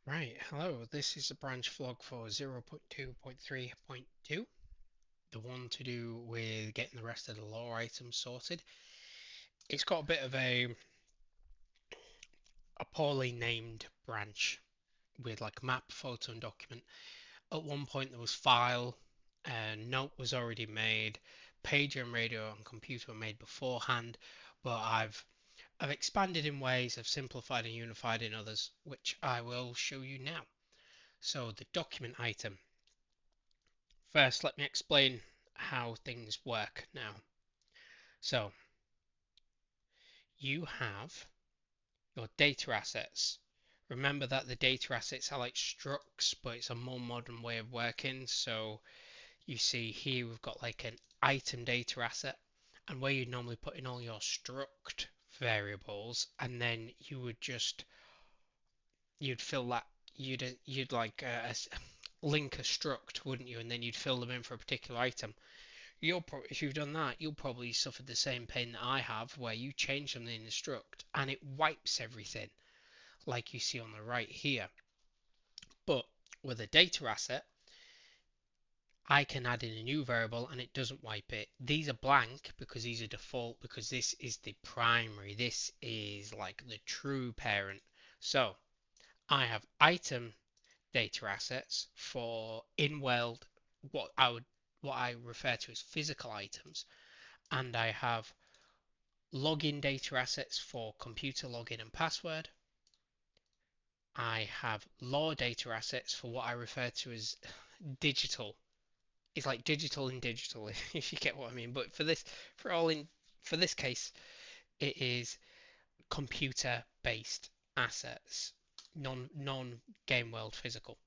Right, hello, this is a branch vlog for 0.2.3.2, the one to do with getting the rest of the lore items sorted. It's got a bit of a poorly named branch with like map, photo, and document. At one point there was file, note was already made, pager and radio and computer were made beforehand, but I've expanded in ways, I've simplified and unified in others, which I will show you now. So the document item. First, let me explain how things work now. So, you have your data assets. Remember that the data assets are like structs, but it's a more modern way of working. So, you see here we've got like an item data asset, and where you'd normally put in all your struct variables, and then you'd fill that you'd like link a struct, wouldn't you? And then you'd fill them in for a particular item. If you've done that, you'll probably suffer the same pain that I have, where you change something in the struct and it wipes everything, like you see on the right here. But with a data asset, I can add in a new variable and it doesn't wipe it. These are blank because these are default, because this is the primary. This is like the true parent. So I have item data assets for in-world, what I refer to as physical items, and I have login data assets for computer login and password. I have lore data assets for what I refer to as digital. It's like digital in digital, if you get what I mean. But for this case, it is computer based assets, non game world physical.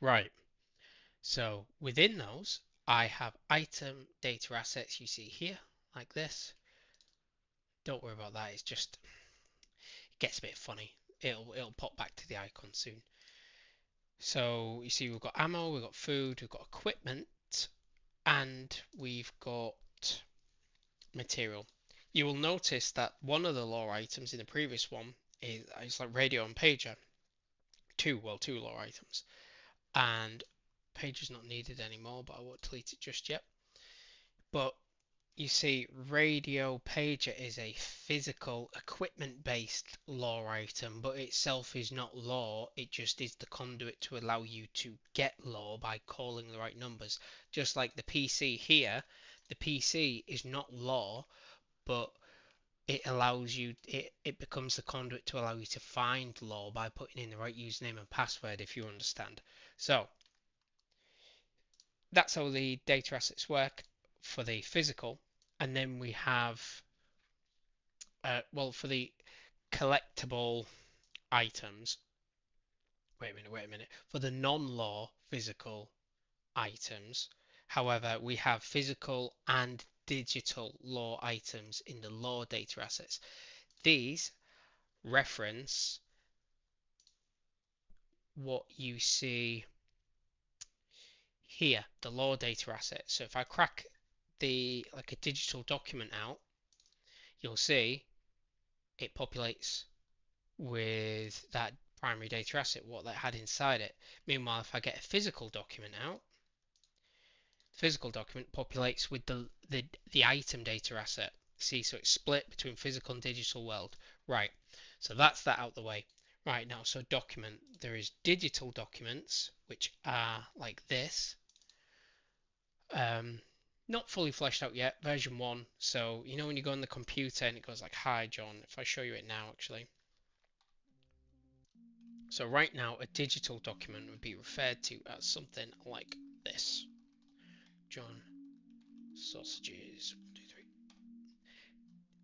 Right. So within those, I have item data assets you see here, like this. Don't worry about that. It's just it gets a bit funny. It'll pop back to the icon soon. So you see we've got ammo, we've got food, we've got equipment, and we've got material. You will notice that one of the lore items in the previous one is it's like radio and pager. Two lore items. And pager's not needed anymore, but I won't delete it just yet. But you see, radio pager is a physical equipment based lore item, but itself is not lore, it just is the conduit to allow you to get lore by calling the right numbers. Just like the PC here, the PC is not lore, but it becomes the conduit to allow you to find lore by putting in the right username and password, if you understand. So that's how the data assets work for the physical. And then we have well, for the collectible items, wait a minute. For the non-lore physical items, however, we have physical and digital lore items in the lore data assets. These reference what you see here, the lore data asset. So if I crack the like a digital document out, you'll see it populates with that primary data asset, what that had inside it. Meanwhile, if I get a physical document out, the physical document populates with the item data asset. See, so it's split between physical and digital world. Right, so that's that out the way. Right now, so document, there is digital documents, which are like this. Um, Not fully fleshed out yet, version 1. So, you know when you go on the computer and it goes like, hi John, if I show you it now actually. So right now, a digital document would be referred to as something like this. John Sausages. 1, 2, 3.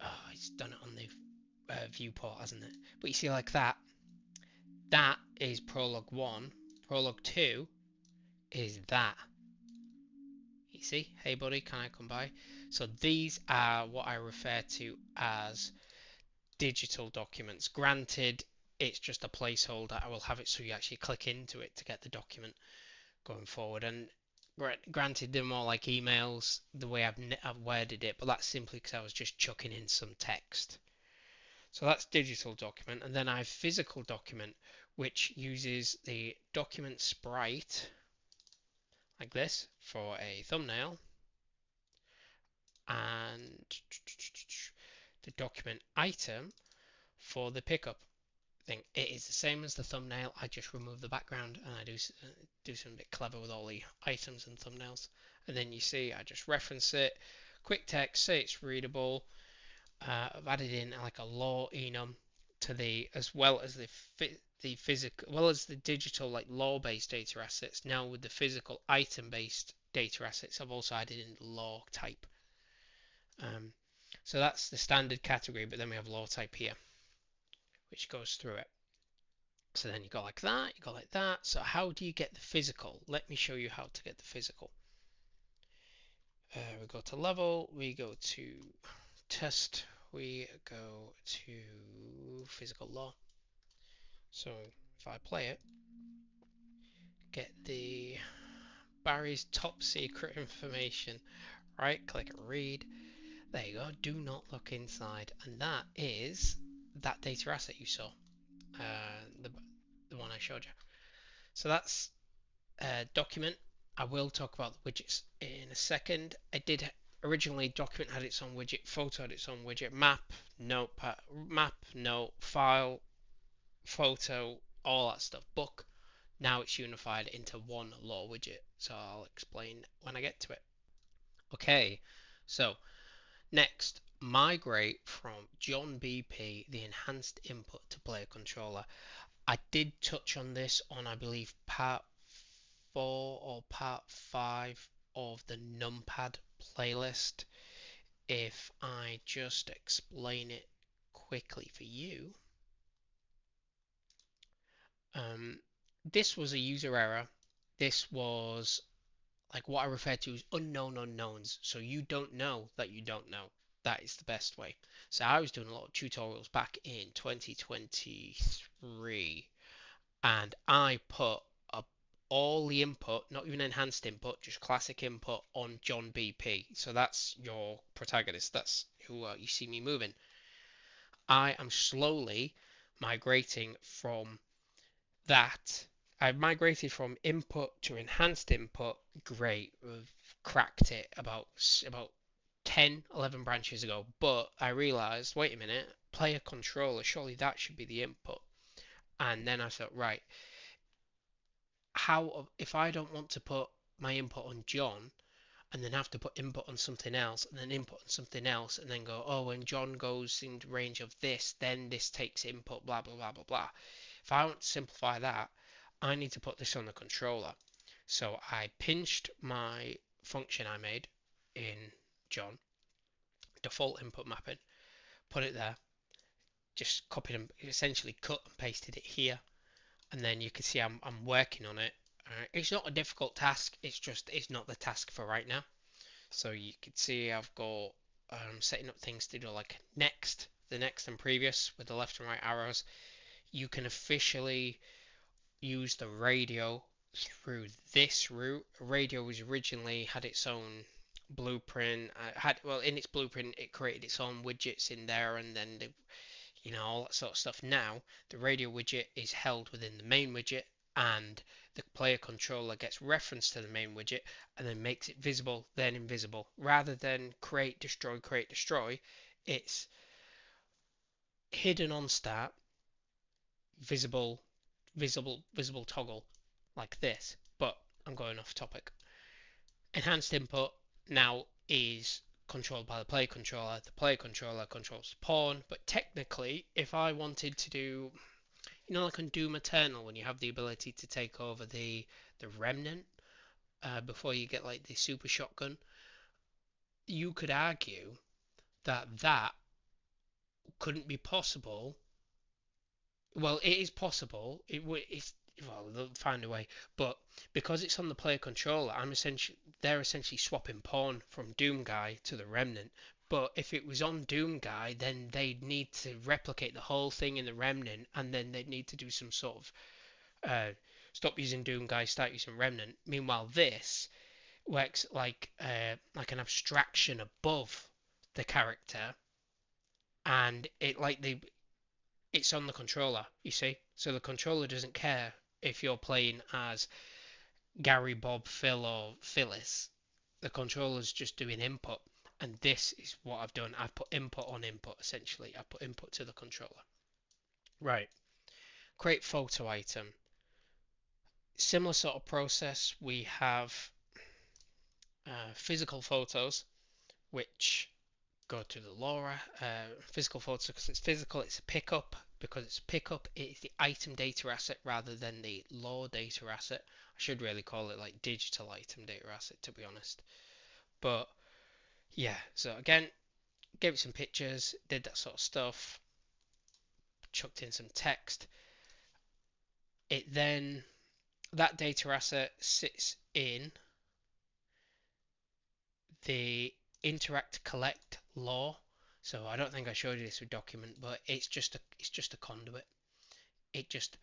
Oh, it's done it on the viewport, hasn't it? But you see, like that. That is prologue 1. Prologue 2 is that. You see? Hey buddy, can I come by? So these are what I refer to as digital documents. Granted, it's just a placeholder. I will have it so you actually click into it to get the document going forward. And granted, they're more like emails the way I've worded it, but that's simply because I was just chucking in some text. So that's digital document, and then I have physical document, which uses the document sprite like this for a thumbnail, and the document item for the pickup thing. It is the same as the thumbnail. I just remove the background and I do something a bit clever with all the items and thumbnails. And then you see I just reference it, quick text, say it's readable. I've added in like a law enum to the, as well as the physical, well as the digital like law based data assets. Now with the physical item based data assets, I've also added in the law type. So that's the standard category, but then we have law type here, which goes through it. So then you go like that, you go like that. So how do you get the physical? Let me show you how to get the physical. We go to level, we go to test, we go to physical law. So if I play it, get the Barry's top secret information, right click read, there you go, do not look inside, and that is that data asset you saw, the one I showed you. So that's document. I will talk about the widgets in a second. I did originally document had its own widget, photo had its own widget, map, notepad, map, note, file, photo, all that stuff, book. Now it's unified into one law widget, so I'll explain when I get to it. Okay, so next, migrate from John BP, the enhanced input to player controller. I did touch on this on, I believe, part 4 or part 5 of the Numpad playlist. If I just explain it quickly for you, this was a user error. This was like what I refer to as unknown unknowns. So you don't know that you don't know. That is the best way. So I was doing a lot of tutorials back in 2023, and I put all the input, not even enhanced input, just classic input on John BP. So that's your protagonist. That's who you see me moving. I am slowly migrating from that. I've migrated from input to enhanced input. Great, we've cracked it about 10, 11 branches ago. But I realized, wait a minute, player controller, surely that should be the input. And then I thought, right, how if I don't want to put my input on John and then have to put input on something else and then input on something else and then go, oh, when John goes in range of this, then this takes input, blah blah blah blah blah. If I want to simplify that, I need to put this on the controller. So I pinched my function I made in John, default input mapping, put it there, just copied and essentially cut and pasted it here, and then you can see I'm working on it. It's not a difficult task, it's not the task for right now. So you can see I've got setting up things to do like next, the next and previous with the left and right arrows. You can officially use the radio through this route. Radio was originally had its own blueprint. In its blueprint it created its own widgets in there, and then all that sort of stuff. Now the radio widget is held within the main widget, and the player controller gets reference to the main widget and then makes it visible, then invisible. Rather than create, destroy, it's hidden on start, visible, visible toggle like this. But I'm going off topic. Enhanced input now is controlled by the player controller. The player controller controls the pawn, but technically, if I wanted to do, like on Doom Eternal, when you have the ability to take over the remnant before you get like the super shotgun, you could argue that couldn't be possible. Well, it is possible. It's well, they'll find a way, but because it's on the player controller, they're essentially swapping pawn from Doom Guy to the Remnant. But if it was on Doom Guy, then they'd need to replicate the whole thing in the Remnant, and then they'd need to do some sort of stop using Doom Guy, start using Remnant. Meanwhile, this works like an abstraction above the character, and it like it's on the controller, you see. So the controller doesn't care if you're playing as Gary, Bob, Phil, or Phyllis. The controller's just doing input. And this is what I've done. I've put input on input, essentially. I put input to the controller. Right. Create photo item. Similar sort of process. We have physical photos, which go to the LoRa. Physical photos, because it's physical, it's a pickup. Because it's a pickup, it's the item data asset rather than the LoRa data asset. I should really call it like digital item data asset, to be honest. But yeah, so again, gave it some pictures, did that sort of stuff, chucked in some text. It then, that data asset sits in the interact collect law. So I don't think I showed you this with document, but it's just a conduit. It just,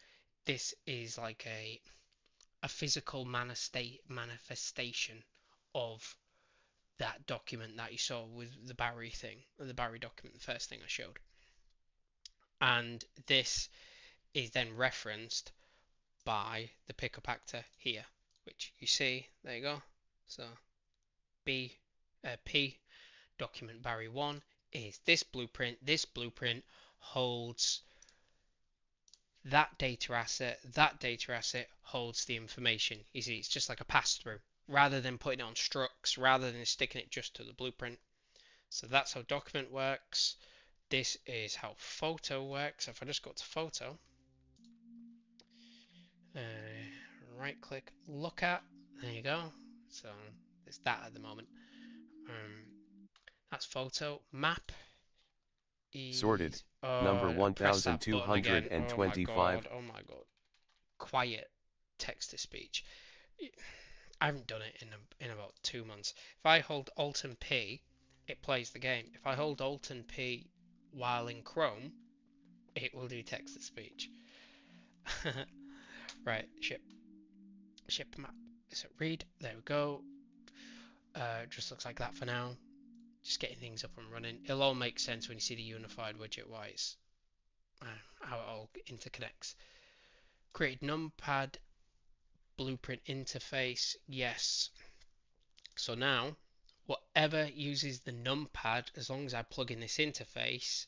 this is like a physical manifestation of that document that you saw with the Barry thing, the Barry document, the first thing I showed. And this is then referenced by the pickup actor here, which you see, there you go. So P document Barry 1 is this blueprint. This blueprint holds that data asset holds the information. You see, it's just like a pass-through. Rather than putting it on structs, rather than sticking it just to the blueprint. So that's how document works. This is how photo works. If I just go to photo, right click, look at, there you go. So it's that at the moment. That's photo. Map is Sorted. Number oh, press that button again. Oh my 1225. god, oh my god. Quiet text to speech. I haven't done it in about 2 months. If I hold Alt and P, it plays the game. If I hold Alt and P while in Chrome, it will do text to speech. Right, ship map. So read, there we go. Just looks like that for now. Just getting things up and running. It'll all make sense when you see the unified widget wise, how it all interconnects. Create Numpad blueprint interface, yes. So now, whatever uses the Numpad, as long as I plug in this interface,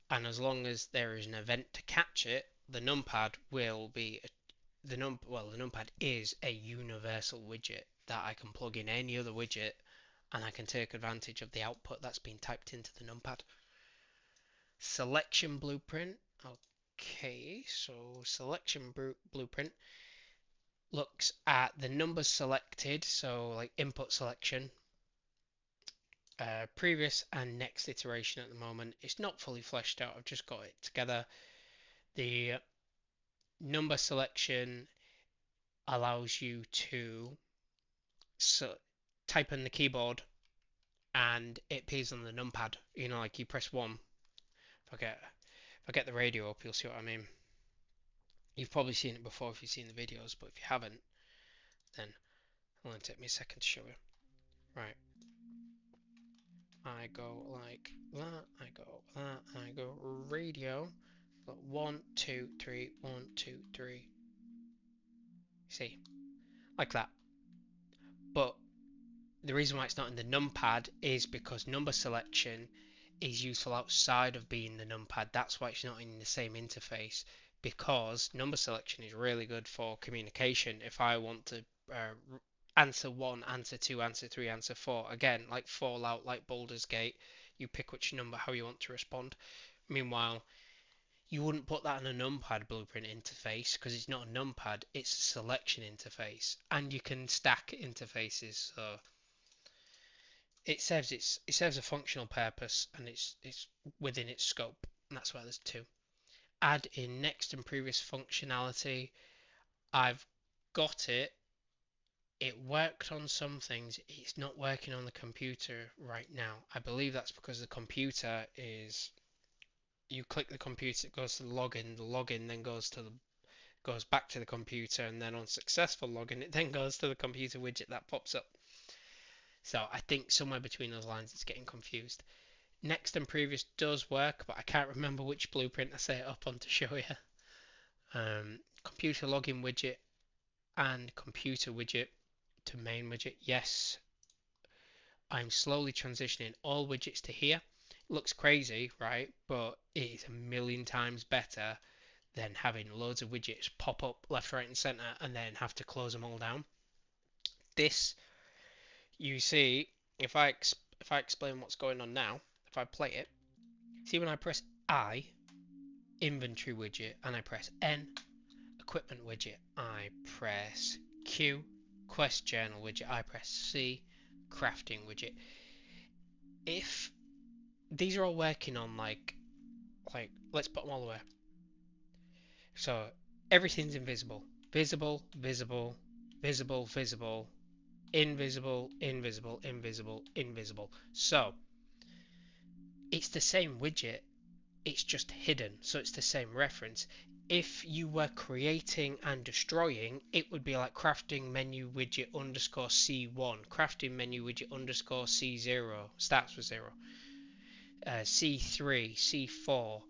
and as long as there is an event to catch it, the Numpad will be the Numpad is a universal widget that I can plug in any other widget, and I can take advantage of the output that's been typed into the Numpad. Selection blueprint. Okay, so selection blueprint looks at the numbers selected, so like input selection, previous and next iteration at the moment. It's not fully fleshed out, I've just got it together. The number selection allows you to type in the keyboard and it appears on the numpad. You know, like you press 1. If I get the radio up, you'll see what I mean. You've probably seen it before if you've seen the videos, but if you haven't, then it'll only take me a second to show you. Right. I go like that, I go that, I go radio. 1, 2, 3, 1, 2, 3. See, like that. But the reason why it's not in the numpad is because number selection is useful outside of being the numpad. That's why it's not in the same interface, because number selection is really good for communication. If I want to answer 1, answer 2, answer 3, answer 4, again, like Fallout, like Baldur's Gate, you pick which number, how you want to respond. Meanwhile, you wouldn't put that in a numpad blueprint interface because it's not a numpad, it's a selection interface, and you can stack interfaces. So it serves a functional purpose, and it's within its scope, and that's why there's 2. Add in next and previous functionality. I've got it. It worked on some things. It's not working on the computer right now. I believe that's because the computer is, you click the computer, it goes to the login then goes back to the computer, and then on successful login it then goes to the computer widget that pops up. So I think somewhere between those lines it's getting confused. Next and previous does work, but I can't remember which blueprint I set it up on to show you. Computer login widget and computer widget to main widget. Yes, I'm slowly transitioning all widgets to here. It looks crazy, right? But it is a million times better than having loads of widgets pop up left, right, and center and then have to close them all down. This, you see, if I explain what's going on now, if I play it, see when I press I, inventory widget, and I press N, equipment widget, I press Q, quest journal widget, I press C, crafting widget. If these are all working on like let's put them all away. So everything's invisible. Visible, visible, visible, visible, invisible, invisible, invisible, invisible. So it's the same widget, it's just hidden, so it's the same reference. If you were creating and destroying, it would be like crafting menu widget underscore C1, crafting menu widget underscore C0, starts with 0, C3, C4,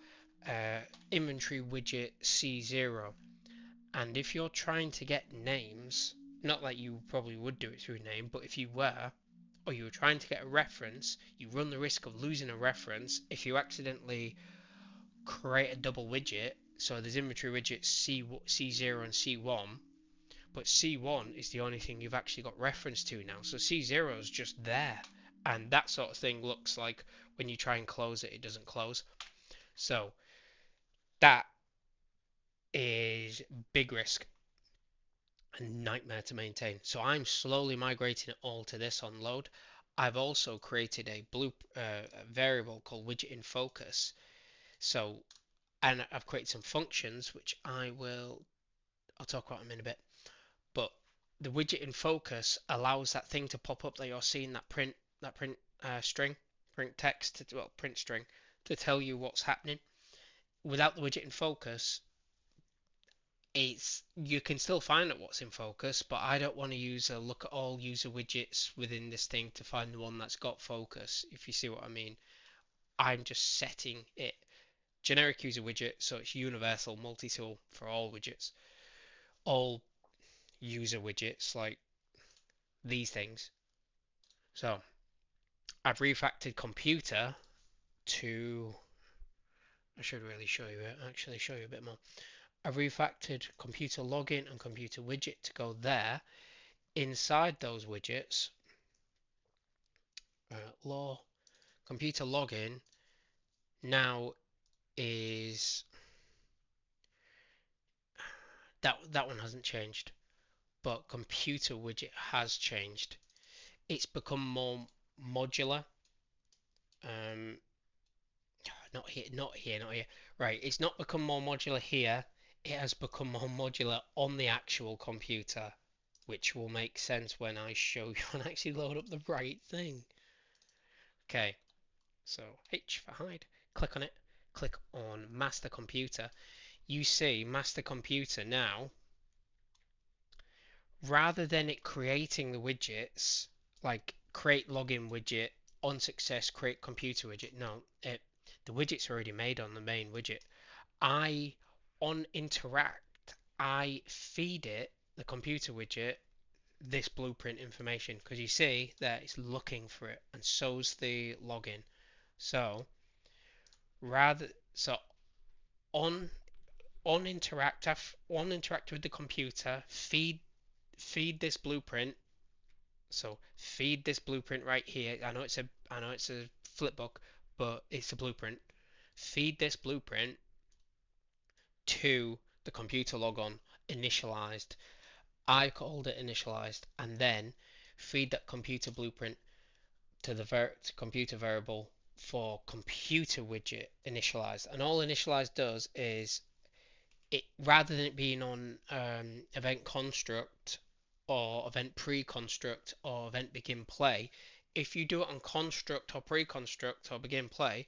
inventory widget C0. And if you're trying to get names, not like you probably would do it through name, but if you were, or you were trying to get a reference, you run the risk of losing a reference if you accidentally create a double widget. So there's inventory widgets C0 and C1, but C1 is the only thing you've actually got reference to now. So C0 is just there, and that sort of thing looks like when you try and close it, it doesn't close. So that is big risk and nightmare to maintain. So I'm slowly migrating it all to this on load. I've also created a variable called widget in focus. So, and I've created some functions which I'll talk about them in a bit. But the widget in focus allows that thing to pop up that you're seeing, that print string, print text, well, print string, to tell you what's happening. Without the widget in focus, you can still find out what's in focus, but I don't want to use a look at all user widgets within this thing to find the one that's got focus, if you see what I mean. I'm just setting it generic user widget, so it's universal multi-tool for all widgets, all user widgets like these things. So I've refactored computer to, I should really show you it, actually show you a bit more. I've refactored computer login and computer widget to go there. Inside those widgets, law computer login now is that one hasn't changed, but computer widget has changed. It's become more modular. Not here, not here, not here. Right, it's not become more modular here. It has become more modular on the actual computer, which will make sense when I show you and actually load up the right thing. Okay, so H for hide. Click on it. Click on master computer. You see master computer now, rather than it creating the widgets, like create login widget, on success create computer widget. No, the widget's already made on the main widget. On interact, I feed it, the computer widget, this blueprint information, because you see that it's looking for it, and so's the login. So so on interact with the computer, feed this blueprint. So feed this blueprint right here. I know it's a flipbook, but it's a blueprint. Feed this blueprint to the computer logon initialized. I called it initialized, and then feed that computer blueprint to the computer variable for computer widget initialized. And all initialized does is it, rather than it being on event construct or event pre-construct or event begin play, if you do it on construct or pre-construct or begin play,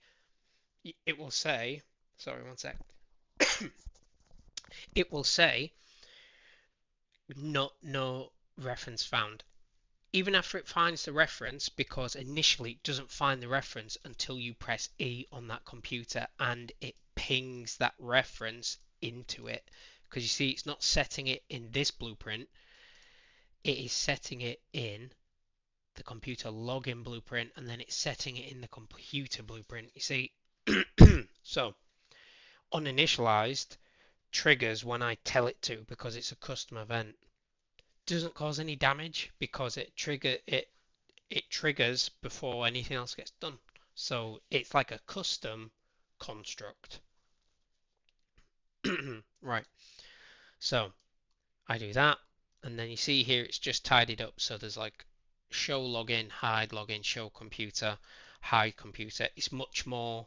it will say, sorry, one sec, it will say no reference found. even after it finds the reference, because initially it doesn't find the reference until you press E on that computer and it pings that reference into it. Because you see, it's not setting it in this blueprint, it is setting it in the computer login blueprint, and then it's setting it in the computer blueprint. You see, so uninitialized triggers when I tell it to, because it's a custom event. Doesn't cause any damage because it triggers before anything else gets done. So it's like a custom construct. Right. So I do that, and then you see here it's just tidied up. So there's like show login, hide login, show computer, hide computer. It's much more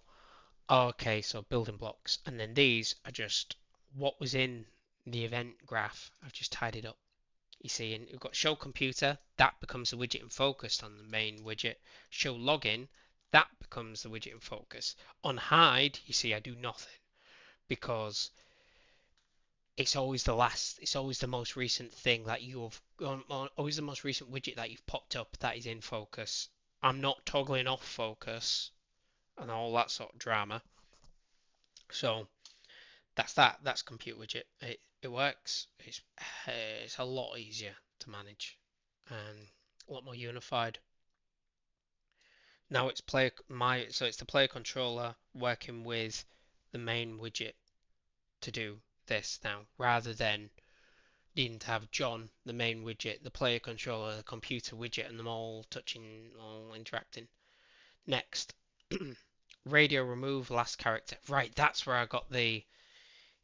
okay. So building blocks, and then these are just what was in the event graph. I've just tidied up. You see, and we've got show computer, that becomes the widget in focus on the main widget. Show login, that becomes the widget in focus. On hide, you see I do nothing because it's always the most recent thing that you've always the most recent widget that you've popped up that is in focus. I'm not toggling off focus and all that sort of drama. So that's compute widget. It works. It's a lot easier to manage and a lot more unified. Now it's it's the player controller working with the main widget to do this now, rather than needing to have John, the main widget, the player controller, the computer widget, and them all touching, all interacting. Next, radio remove last character. Right, that's where I got the.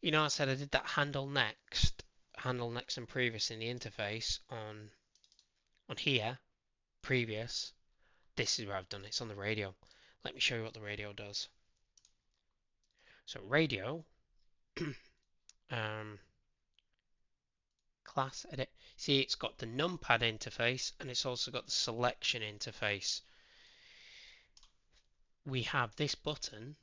I said I did that handle next and previous in the interface on here, previous. This is where I've done it. It's on the radio. Let me show you what the radio does. So radio, class edit. See, it's got the Numpad interface and it's also got the selection interface. We have this button.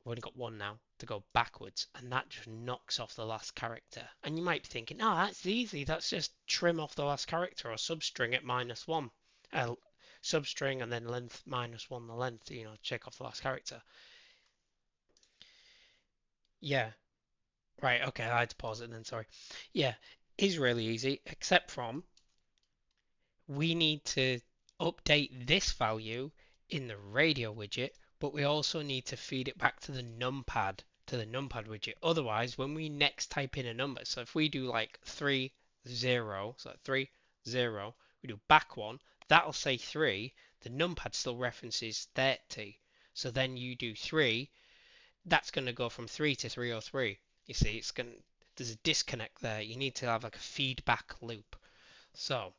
We've only got one now to go backwards, and that just knocks off the last character. And you might be thinking, oh, that's easy. That's just trim off the last character or substring it -1. Substring and then length -1 the length, check off the last character. Yeah, right, okay, I had to pause it then, sorry. Yeah, is really easy, except from we need to update this value in the radio widget, but we also need to feed it back to the numpad widget. Otherwise, when we next type in a number, so if we do like 3 0, so 3 0, we do back one, that'll say 3. The numpad still references 30. So then you do 3, that's going to go from 3 to 303. You see, there's a disconnect there. You need to have like a feedback loop. So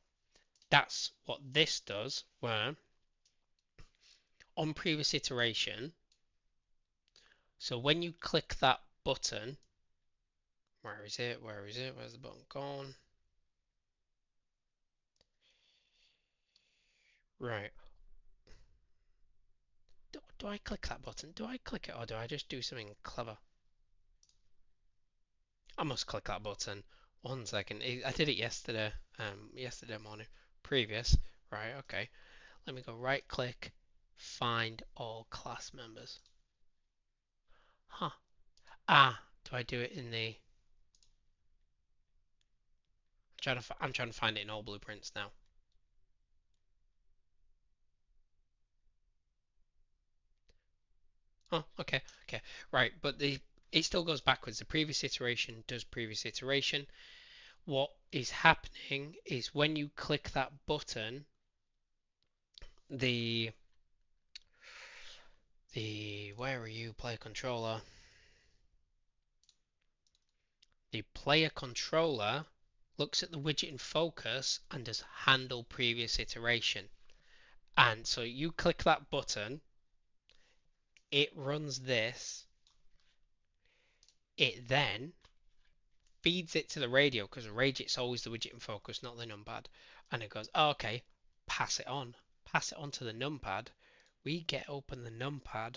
that's what this does, where on previous iteration, so when you click that button, where is it? Where's the button gone? Right. Do I click that button? Do I click it or do I just do something clever? I must click that button. 1 second. I did it yesterday. Yesterday morning. Previous. Right, okay. Let me go right click, find all class members. Huh. Do I do it in the... I'm trying to find it in all blueprints now. Oh, okay, right. But it still goes backwards. The previous iteration does previous iteration. What is happening is when you click that button, the where are you, player controller? The player controller looks at the widget in focus and does handle previous iteration. And so you click that button, it runs this, it then feeds it to the radio, because the radio's always the widget in focus, not the numpad. And it goes, oh, okay, pass it on to the numpad. We get open the numpad.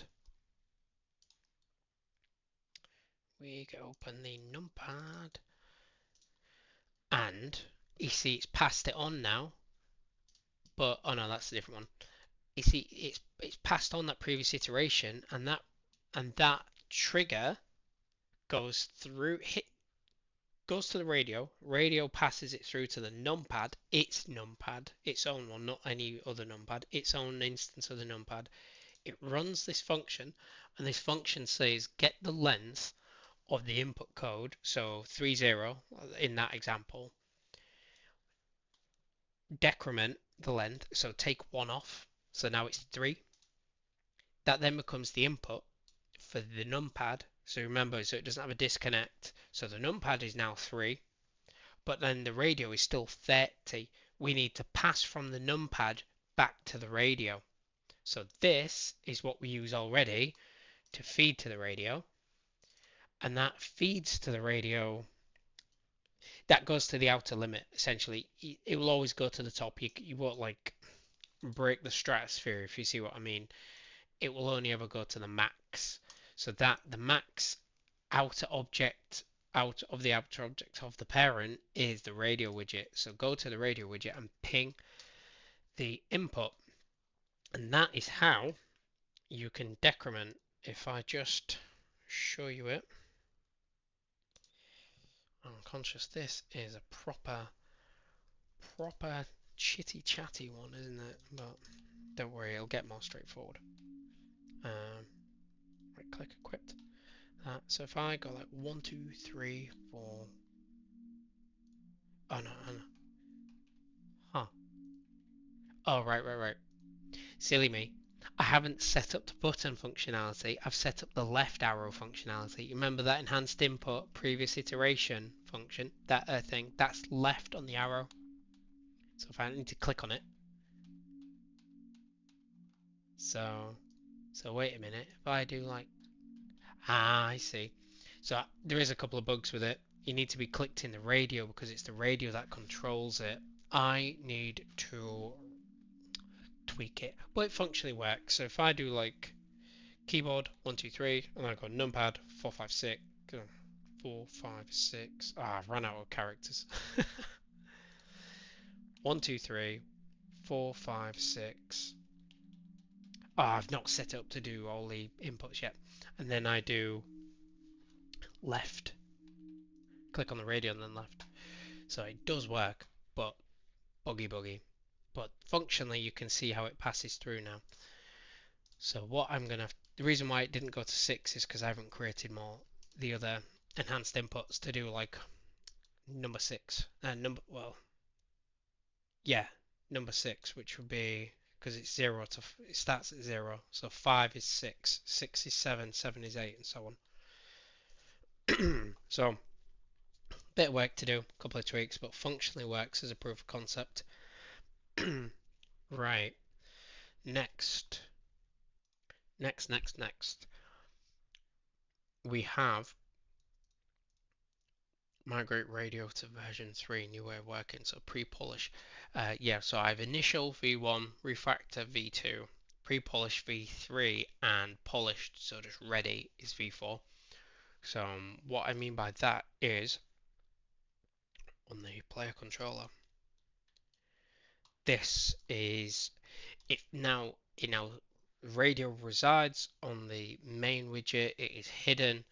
And you see it's passed it on now. But oh no, that's a different one. You see, it's passed on that previous iteration, and that trigger goes through goes to the radio. Radio passes it through to the numpad. Its own one, not any other numpad. Its own instance of the numpad. It runs this function, and this function says get the length of the input code. So 30 in that example. Decrement the length, so take 1 off. So now it's 3. That then becomes the input for the numpad. So remember, so it doesn't have a disconnect. So the numpad is now 3, but then the radio is still 30. We need to pass from the numpad back to the radio. So this is what we use already to feed to the radio. And that feeds to the radio. That goes to the outer limit, essentially. It will always go to the top. You won't like break the stratosphere, if you see what I mean. It will only ever go to the max. So that the max outer object out of the outer object of the parent is the radio widget. So go to the radio widget and ping the input, and that is how you can decrement. If I just show you it, I'm conscious this is a proper chitty chatty one, isn't it? But don't worry, it'll get more straightforward. Right click equipped. So if I go like 1, 2, 3, 4. Oh no, oh no. Huh. Oh right. Silly me. I haven't set up the button functionality. I've set up the left arrow functionality. You remember that enhanced input previous iteration function? That thing that's left on the arrow. So if I need to click on it. So wait a minute. If I do like I see. So there is a couple of bugs with it. You need to be clicked in the radio because it's the radio that controls it. I need to tweak it, but it functionally works. So if I do like keyboard 1, 2, 3, and I go numpad 4, 5, 6, 4, 5, 6. I've run out of characters. 1, 2, 3, 4, 5, 6. I've not set up to do all the inputs yet. And then I do left. Click on the radio and then left. So it does work, but buggy. But functionally, you can see how it passes through now. So what I'm gonna, the reason why it didn't go to 6 is because I haven't created the other enhanced inputs to do like number 6 and number 6, which would be because it's 0 to it starts at 0, so 5 is 6, 6 is 7, 7 is 8, and so on. So bit of work to do, a couple of tweaks, but functionally works as a proof of concept. Right, next, we have migrate radio to version 3, new way of working, so pre-polish. So I have initial v1, refactor v2, pre-polish v3, and polished, so just ready, is v4. So what I mean by that is on the player controller, this is it now. Radio resides on the main widget. It is hidden,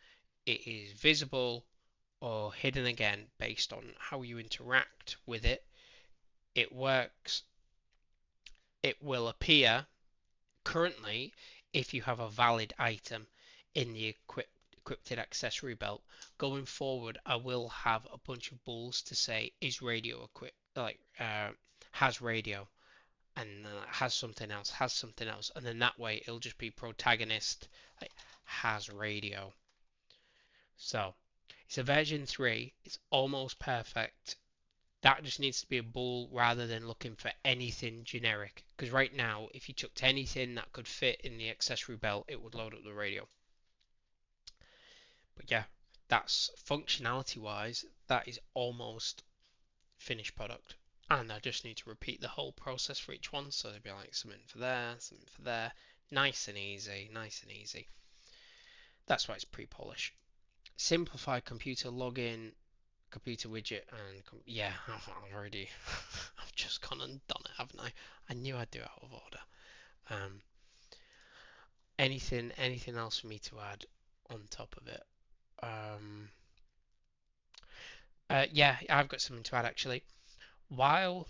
it is visible, or hidden again based on how you interact with it. It works. It will appear currently if you have a valid item in the equipped accessory belt. Going forward, I will have a bunch of balls to say is radio equipped, like has radio, and has something else, and then that way it'll just be protagonist like has radio. So it's a version 3. It's almost perfect. That just needs to be a bool rather than looking for anything generic. Because right now, if you chucked anything that could fit in the accessory belt, it would load up the radio. But yeah, that's functionality wise, that is almost finished product. And I just need to repeat the whole process for each one. So there'd be like something for there, something for there. Nice and easy. That's why it's pre-polish. Simplify computer login computer widget and yeah, I've already I've just gone and done it, haven't I? I knew I'd do it out of order. Um, anything else for me to add on top of it? Um, yeah, I've got something to add actually. While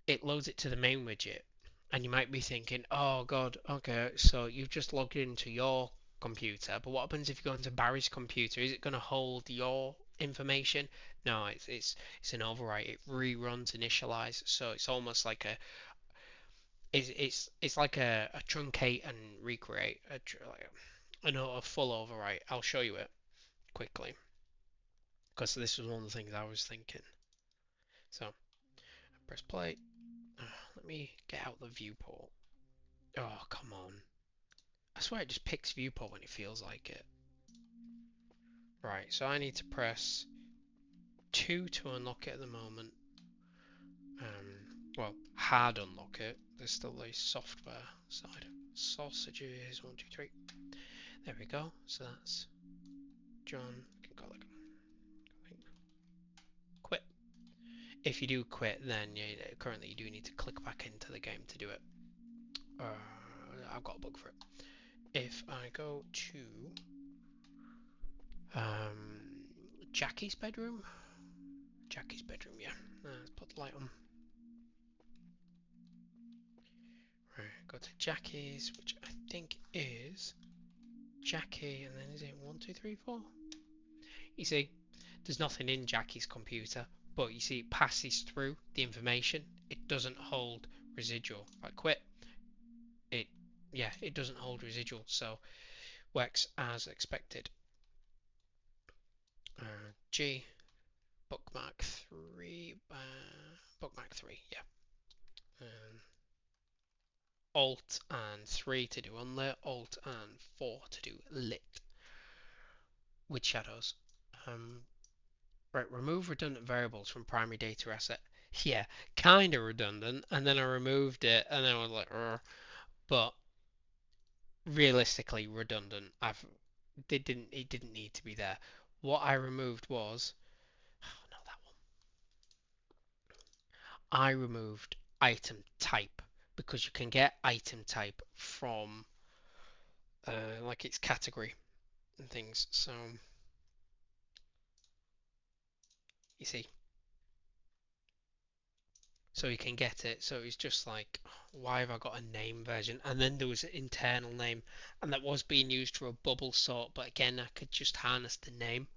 it loads it to the main widget, and you might be thinking, oh god, okay, so you've just logged into your computer, but what happens if you go into Barry's computer? Is it going to hold your information? No, it's an overwrite. It reruns initialize, so it's almost like it's like a truncate and recreate, a full overwrite. I'll show you it quickly because this was one of the things I was thinking. So press play. Let me get out the viewport. Oh, come on. I swear it just picks viewport when it feels like it. Right, so I need to press 2 to unlock it at the moment. Well, hard unlock it. There's still the software side. Sausages, 1, 2, 3. There we go. So that's John. You can call it quit. If you do quit, then currently you do need to click back into the game to do it. I've got a bug for it. If I go to Jackie's bedroom, yeah. Let's put the light on. Right, go to Jackie's, which I think is Jackie, and then is it 1, 2, 3, 4? You see, there's nothing in Jackie's computer, but you see it passes through the information. It doesn't hold residual. If I quit, it doesn't hold residual, so works as expected. G bookmark 3, yeah. Alt and 3 to do unlit, Alt and 4 to do lit with shadows. Right, remove redundant variables from primary data asset. Yeah, kind of redundant, and then I removed it, and then I was like, but realistically redundant. It didn't need to be there. What I removed was, oh, not that one. I removed item type because you can get item type from like its category and things. So you see, so you can get it. So it's just like, why have I got a name version? And then there was an internal name, and that was being used for a bubble sort. But again, I could just harness the name.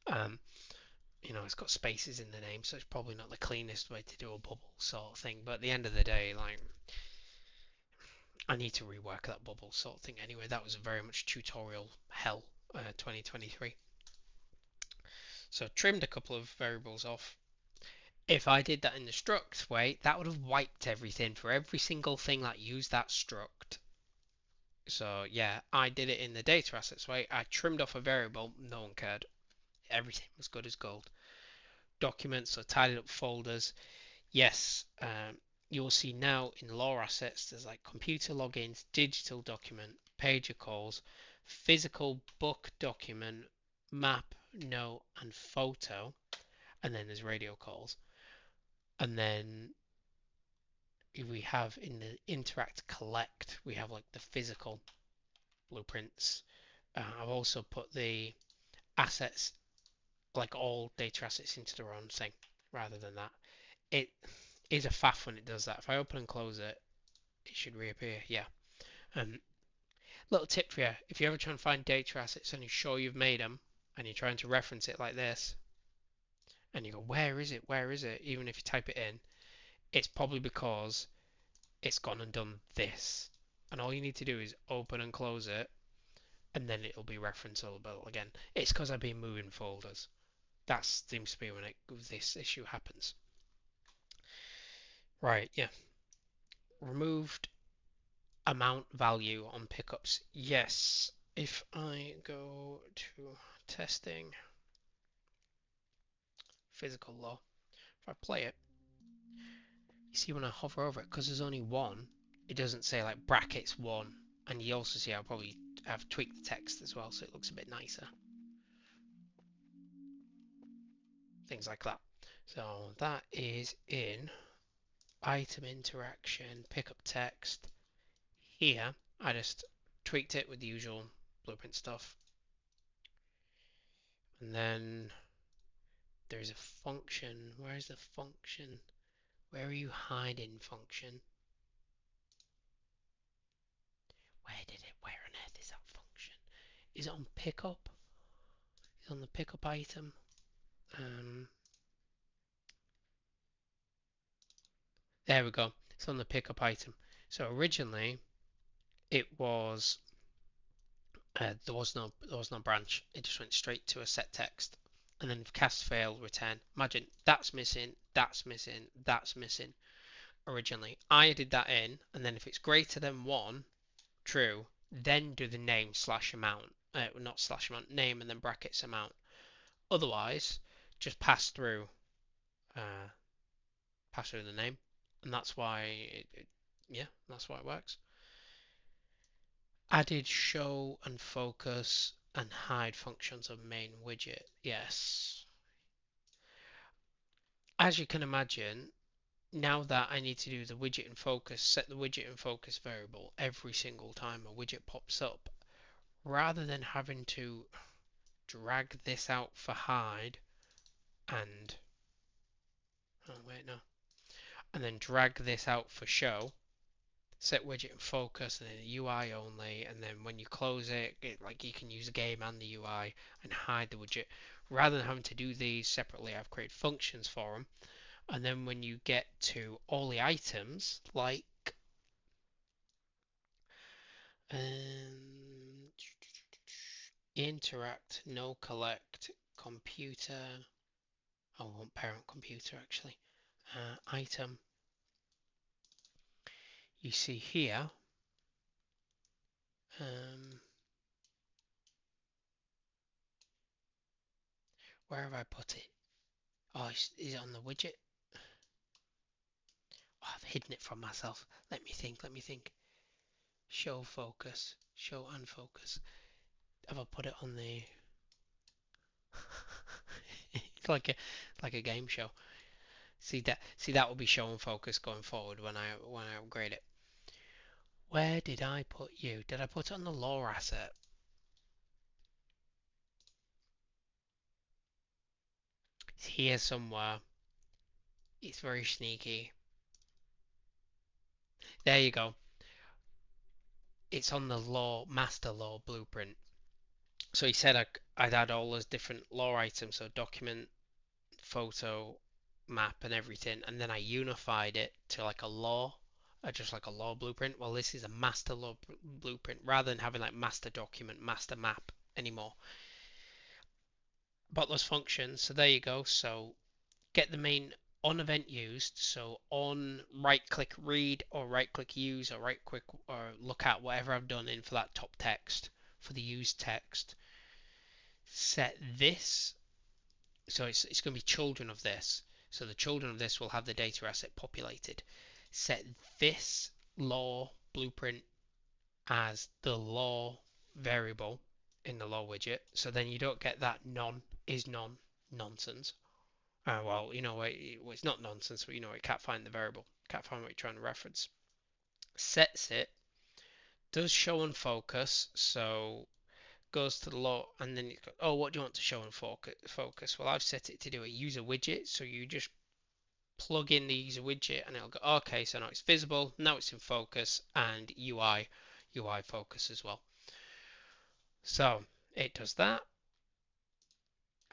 Um, it's got spaces in the name, so it's probably not the cleanest way to do a bubble sort of thing. But at the end of the day, like, I need to rework that bubble sort of thing anyway. That was very much tutorial hell, 2023. So trimmed a couple of variables off. If I did that in the struct way, that would have wiped everything for every single thing that used that struct. So yeah, I did it in the data assets way. I trimmed off a variable, no one cared. Everything was good as gold. Documents, so tidied up folders. Yes, you'll see now in lore assets, there's like computer logins, digital document, pager calls, physical book document, map, note, and photo. And then there's radio calls. And then we have in the interact collect, we have like the physical blueprints. I've also put the assets, like all data assets, into their own thing rather than that. It is a faff when it does that. If I open and close it, it should reappear. Yeah. Little tip for you: if you ever try and find data assets and you're sure you've made them, and you're trying to reference it like this, and you go, where is it? Where is it? Even if you type it in, it's probably because it's gone and done this. And all you need to do is open and close it, and then it'll be referenceable again. It's because I've been moving folders. That seems to be when this issue happens. Right, yeah. Removed amount value on pickups. Yes. If I go to testing, physical law, if I play it, you see when I hover over it, because there's only one, it doesn't say like brackets 1. And you also see I've tweaked the text as well, so it looks a bit nicer. things like that. So that is in item interaction, pickup text. Here, I just tweaked it with the usual blueprint stuff. And then there's a function. Where is the function? Where are you hiding, function? Where on earth is that function? Is it on pickup? Is it on the pickup item? There we go. It's on the pickup item. So originally it was there was no branch. It just went straight to a set text. And then if cast failed, return. Imagine that's missing, that's missing, that's missing. Originally, I added that in, and then if it's greater than 1, true, then do the name slash amount. Not slash amount, name and then brackets amount. Otherwise, just pass through the name, and that's why yeah, that's why it works. Added show and focus and hide functions of main widget. Yes. As you can imagine, now that I need to do the widget and focus, set the widget and focus variable every single time a widget pops up, rather than having to drag this out for hide and and then drag this out for show, set widget and focus and then UI only, and then when you close it, like you can use the game and the UI and hide the widget. Rather than having to do these separately, I've created functions for them, and then when you get to all the items, like interact, no collect, computer, I want parent computer actually, item, you see here, where have I put it? Oh, is it on the widget? Oh, I've hidden it from myself. Let me think. Show focus. Show unfocus. Have I put it on the... It's like a game show. See that will be show and focus going forward when I upgrade it. Where did I put you? Did I put it on the lore asset? It's here somewhere. It's very sneaky. There you go. It's on the lore master lore blueprint. So he said I'd add all those different lore items, so document, photo, map, and everything, and then I unified it to like a lore, just like a lore blueprint. Well, this is a master lore blueprint rather than having like master document, master map anymore. But those functions, so there you go. So get the main on event used, so on right click read or right click use or right click or look at whatever I've done in for that top text for the used text. Set this, so it's going to be children of this, so the children of this will have the data asset populated. Set this law blueprint as the law variable in the law widget, so then you don't get that none is none nonsense. Well, it's not nonsense, but it can't find the variable, can't find what you're trying to reference. Sets it, does show and focus, so goes to the law, and then it goes, oh, what do you want to show and focus? Well, I've set it to do a user widget, so you just plug in the user widget and it'll go, okay, so now it's visible, now it's in focus, and UI focus as well. So it does that.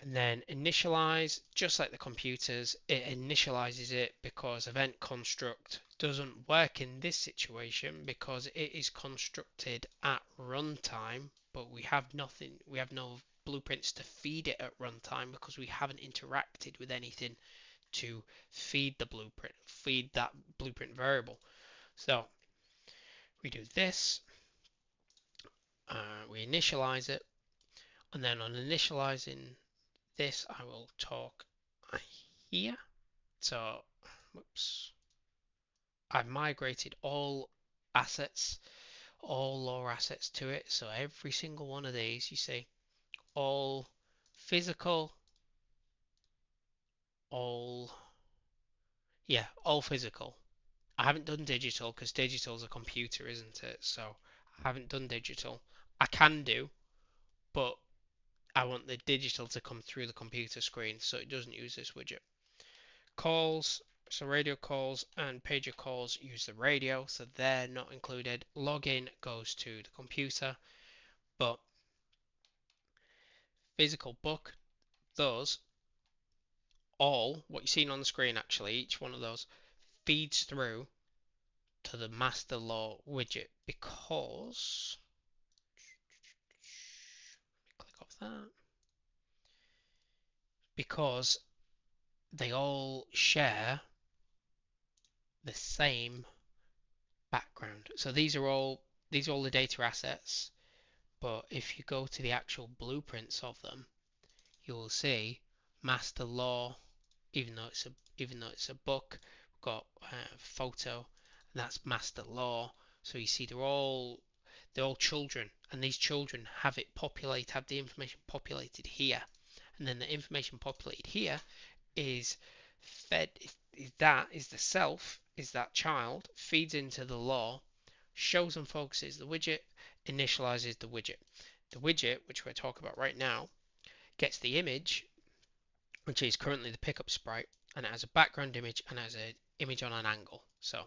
And then initialize, just like the computers, it initializes it because event construct doesn't work in this situation because it is constructed at runtime, but we have no blueprints to feed it at runtime because we haven't interacted with anything to feed that blueprint variable. So we do this, we initialize it, and then on initializing this, I will talk here. So, whoops, I've migrated all assets, all lore assets to it. So every single one of these, you see, all physical all, yeah, all physical. I haven't done digital because digital's a computer, isn't it? So I haven't done digital. I can do, but I want the digital to come through the computer screen so it doesn't use this widget. Calls, so radio calls and pager calls use the radio, so they're not included. Login goes to the computer, but physical book, those all, what you're seeing on the screen actually, each one of those feeds through to the master law widget because, click off that, because they all share the same background. So these are all the data assets, but if you go to the actual blueprints of them, you will see master law, even though it's a book, we've got photo, and that's master law. So you see they're all children, and these children have the information populated here, and then the information populated here is fed, is the self, is that child, feeds into the law, shows and focuses the widget, initializes the widget. The widget, which we're talking about right now, gets the image, which is currently the pickup sprite, and it has a background image and has an image on an angle. So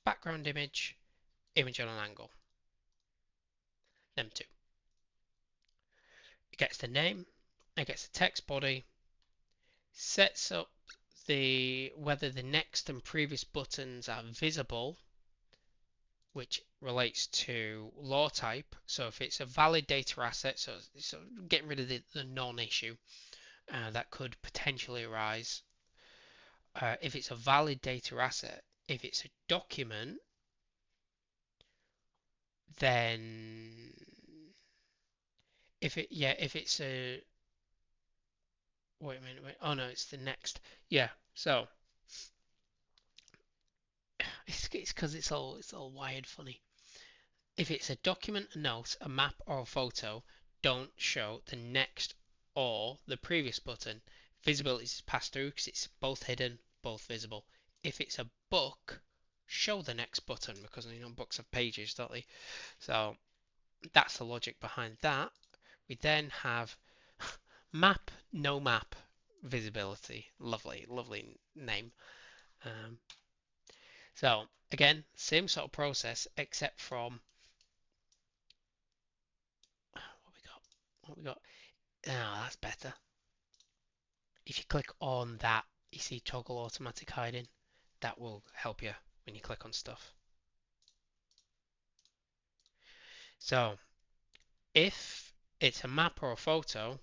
background image, image on an angle, them two. It gets the name, it gets the text body, sets up whether the next and previous buttons are visible, which relates to law type. So if it's a valid data asset, so getting rid of the non-issue that could potentially arise. If it's a valid data asset, if it's a document, then if it's a, wait a minute, oh no, it's the next. Yeah, so it's because it's all wired funny. If it's a document, a note, a map, or a photo, don't show the next or the previous button. Visibility is passed through because it's both hidden, both visible. If it's a book, show the next button because books have pages, don't they? So that's the logic behind that. We then have map, no map, visibility. Lovely, lovely name. Um, so again, same sort of process except from what we got. What we got? Ah, that's better. If you click on that, you see toggle automatic hiding. That will help you when you click on stuff. So if it's a map or a photo,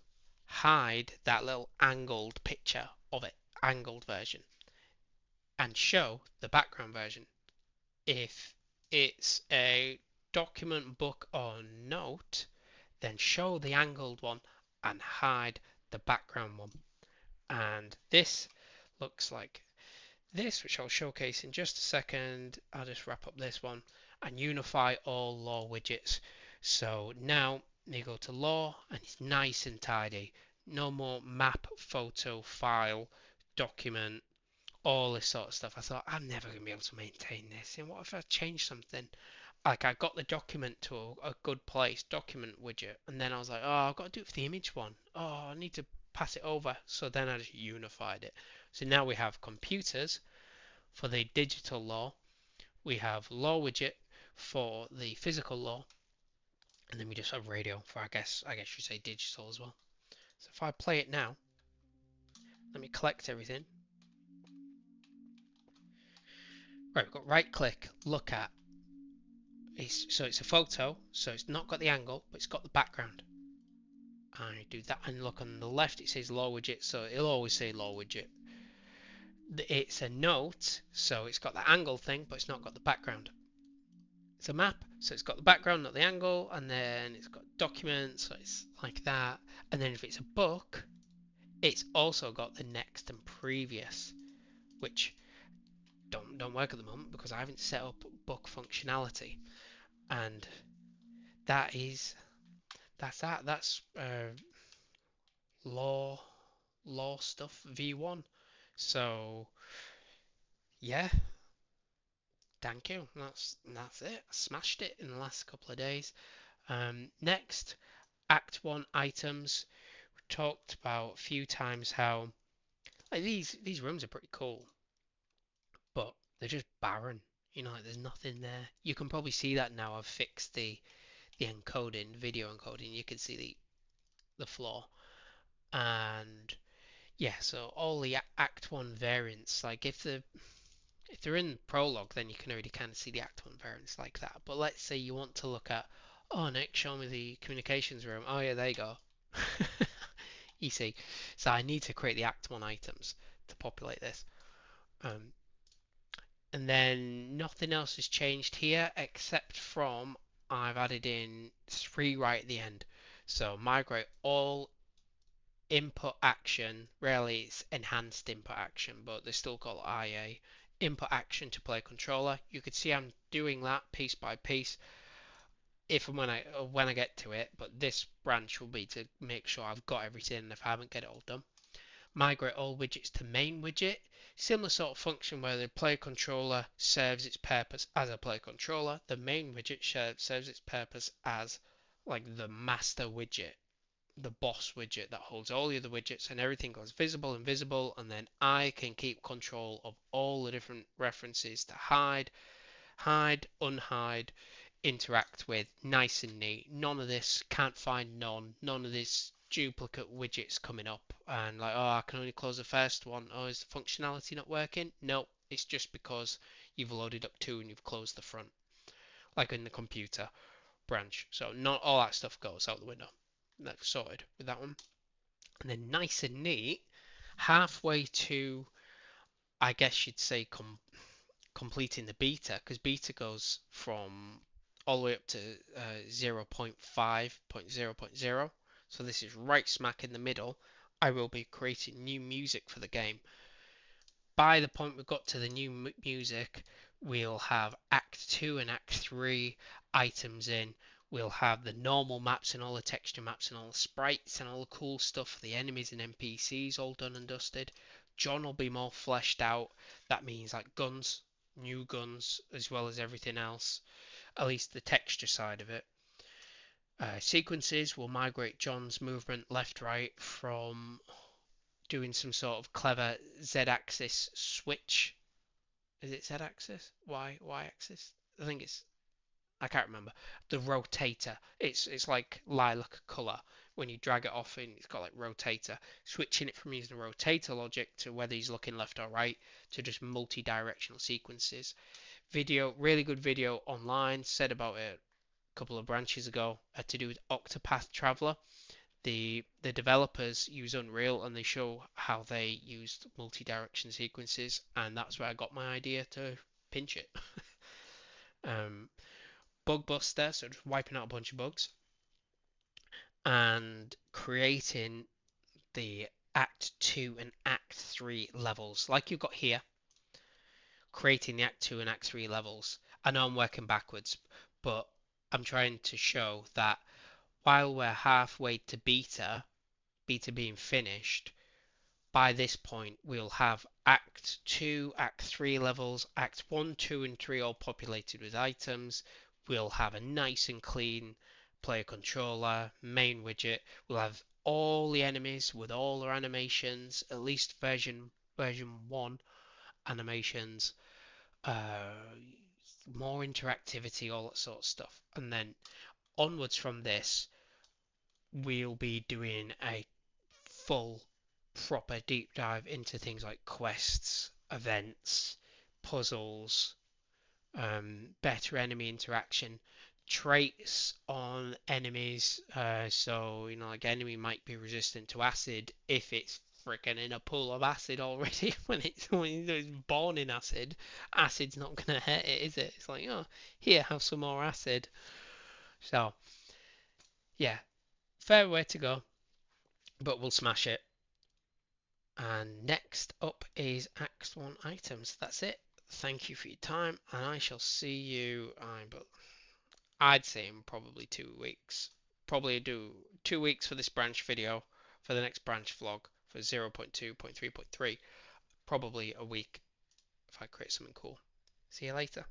hide that little angled picture of it, angled version, and show the background version. If it's a document, book, or note, then show the angled one and hide the background one. And this looks like this, which I'll showcase in just a second. I'll just wrap up this one and unify all law widgets. So now you go to law and it's nice and tidy. No more map, photo, file, document, all this sort of stuff. I thought I'm never going to be able to maintain this. And what if I change something? Like I got the document to a good place, document widget, and then I was like, oh, I've got to do it for the image one. Oh, I need to pass it over. So then I just unified it. So now we have computers for the digital law. We have law widget for the physical law, and then we just have radio for I guess you say digital as well. So if I play it now, let me collect everything. Right, we've got right click, look at. So it's a photo, so it's not got the angle, but it's got the background. I do that and look on the left, it says law widget, so it'll always say law widget. It's a note, so it's got the angle thing, but it's not got the background. It's a map, so it's got the background, not the angle, and then it's got documents, so it's like that. And then if it's a book, it's also got the next and previous, which don't work at the moment because I haven't set up book functionality. And that's that. That's law stuff v1. So yeah, thank you. That's it. I smashed it in the last couple of days. Next, Act 1 items. We talked about a few times how like these rooms are pretty cool, but they're just barren. You know, like there's nothing there. You can probably see that now. I've fixed the encoding, video encoding. You can see the floor, and yeah. So all the Act 1 variants, like if they're in prologue, then you can already kind of see the Act 1 variants like that. But let's say you want to look at, oh Nick, show me the communications room. Oh yeah, there you go. You see, so I need to create the Act 1 items to populate this. Um, and then nothing else has changed here except from I've added in 3 right at the end. So migrate all input action, rarely it's enhanced input action, but they still call it IA, input action to play controller. You can see I'm doing that piece by piece if and when I get to it, but this branch will be to make sure I've got everything if I haven't get it all done. Migrate all widgets to main widget. Similar sort of function where the play controller serves its purpose as a play controller. The main widget serves its purpose as like the master widget, the boss widget that holds all the other widgets, and everything goes visible, invisible, and then I can keep control of all the different references to hide, unhide, interact with, nice and neat. None of this, can't find none of this duplicate widgets coming up and like, oh, I can only close the first one. Oh, is the functionality not working? No, it's just because you've loaded up two and you've closed the front, like in the computer branch. So not all that stuff goes out the window. That's sorted with that one. And then nice and neat, halfway to, I guess you'd say, completing the beta, because beta goes from all the way up to 0.5.0.0. So this is right smack in the middle. I will be creating new music for the game. By the point we've got to the new music, we'll have Act 2 and Act 3 items in. We'll have the normal maps and all the texture maps and all the sprites and all the cool stuff for the enemies and NPCs all done and dusted. John will be more fleshed out. That means like guns, new guns, as well as everything else, at least the texture side of it. Sequences will migrate John's movement left right from doing some sort of clever Z-axis switch. Is it Z-axis? Y-axis? I think it's. I can't remember. The rotator. It's like lilac color. When you drag it off, and it's got like rotator. Switching it from using the rotator logic to whether he's looking left or right to just multi-directional sequences. Video, really good video online. Said about it a couple of branches ago. To do with Octopath Traveler. The developers use Unreal and they show how they used multi-direction sequences, and that's where I got my idea to pinch it. um, Bug buster, so just wiping out a bunch of bugs and creating the Act 2 and Act 3 levels like you've got here. Creating the Act 2 and Act 3 levels. I know I'm working backwards, but I'm trying to show that while we're halfway to beta being finished, by this point we'll have Act 2, Act 3 levels, Act 1, 2 and 3 all populated with items. We'll have a nice and clean player controller, main widget. We'll have all the enemies with all their animations, at least version 1 animations, uh, more interactivity, all that sort of stuff. And then onwards from this, we'll be doing a full proper deep dive into things like quests, events, puzzles, better enemy interaction, traits on enemies. So, you know, like enemy might be resistant to acid if it's freaking in a pool of acid already when it's born in acid. Acid's not gonna hurt it, is it? It's like, oh, here, have some more acid. So, yeah, fair way to go, but we'll smash it. And next up is Act 1 items. That's it. Thank you for your time, and I shall see you. I'd say in probably 2 weeks. Probably do 2 weeks for this branch video, for the next branch vlog for 0.2.3.3. probably a week if I create something cool. See you later.